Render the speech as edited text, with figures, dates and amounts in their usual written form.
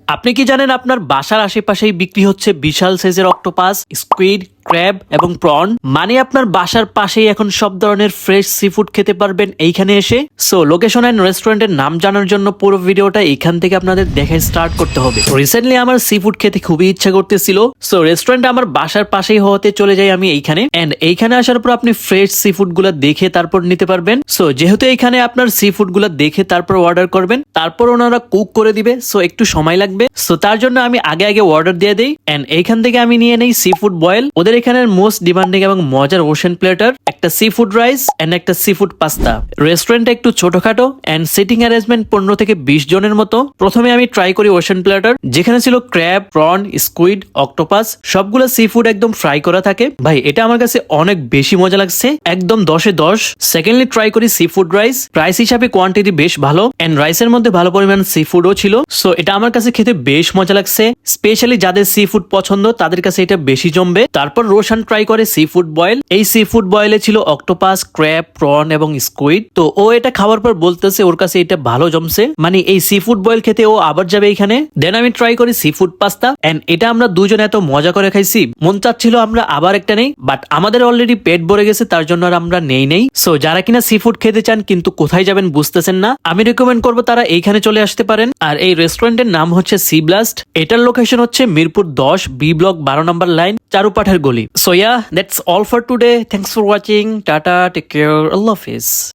আপনি কি জানেন আপনার বাসার আশেপাশেই বিক্রি হচ্ছে বিশাল সাইজের অক্টোপাস, স্কুইড, ক্র্যাব এবং প্রন। মানে আপনার বাসার পাশেই এখন সব ধরনের ফ্রেশ সি ফুড খেতে পারবেন এইখানে এসে। সো লোকেশন এন্ড রেস্টুরেন্টের নাম জানার জন্য পুরো ভিডিওটা এইখান থেকে আপনাদের দেখে স্টার্ট করতে হবে। রিসেন্টলি আমার সি ফুড খেতে খুবই ইচ্ছা করতেছিল, সো রেস্টুরেন্ট আমার বাসার পাশেই হওয়াতে চলে যাই আমি এইখানে। এন্ড এইখানে আসার পর আপনি ফ্রেশ সি ফুড গুলা দেখে তারপর নিতে পারবেন। সো যেহেতু এইখানে আপনার সি ফুড গুলা দেখে তারপর অর্ডার করবেন, তারপর ওনারা কুক করে দিবে, সো একটু সময় লাগবে। সো তার জন্য আমি আগে অর্ডার দিয়ে দেই। এন্ড এইখান থেকে আমি নিয়ে নেই সি ফুড বয়েল, ওদের এখানের মোস্ট ডিমান্ডিং এবং মজার ওশেন প্লেটার, একটা সি ফুড রাইস এন্ড একটা সি ফুড পাস্তা। রেস্টুরেন্টটা একটু ছোটখাটো এন্ড সিটিং অ্যারেঞ্জমেন্ট 15 থেকে 20 জনের মতো। প্রথমে আমি ট্রাই করি ওশেন প্লেটার, যেখানে ছিল ক্র্যাব, প্রন, স্কুইড, অক্টোপাস, সবগুলো সি ফুড একদম ফ্রাই করা থাকে। ভাই এটা আমার কাছে অনেক বেশি মজা লাগছে, একদম 10-এ 10। সেকেন্ডলি ট্রাই করি সি ফুড রাইস, প্রাইস হিসাবে কোয়ান্টিটি বেশ ভালো এন্ড রাইসের মধ্যে ভালো পরিমাণ সি ফুডও ছিল। সো এটা আমার কাছে খেতে বেশ মজা লাগছে, স্পেশালি যাদের সি ফুড পছন্দ তাদের কাছে এটা বেশি জমবে। তারপর রোশন ট্রাই করে সি ফুড বয়েল। এই সি ফুড বয়েলে ছিল অক্টোপাস, ক্র্যাব, প্রন এবং স্কুইড। তো ও এটা খাওয়ার পর বলতেছে ওর কাছে এটা ভালো জমছে, মানে এই সি ফুড বয়েল খেতে ও আবার যাবে এখানে। দেন আমি ট্রাই করি সি ফুড পাস্তা এন্ড এটা আমরা দুজন এত মজা করে খাইছি, মন চাচ্ছিল আমরা আবার একটা নেই, বাট আমাদের অলরেডি পেট ভরে গেছে, তার জন্য আর আমরা নেই। সো যারা কিনা সি ফুড খেতে চান কিন্তু কোথায় যাবেন বুঝতেছেন না, আমি রেকমেন্ড করবো তারা এইখানে চলে আসতে পারেন। আর এই রেস্টুরেন্টের নাম হচ্ছে সি ব্লাস্ট, এটার লোকেশন হচ্ছে মিরপুর 10 বি ব্লক 12 নম্বর লাইন, চারুপাঠের গলি। So yeah, that's all for today. Thanks for watching. Tata, take care. Allah Hafiz.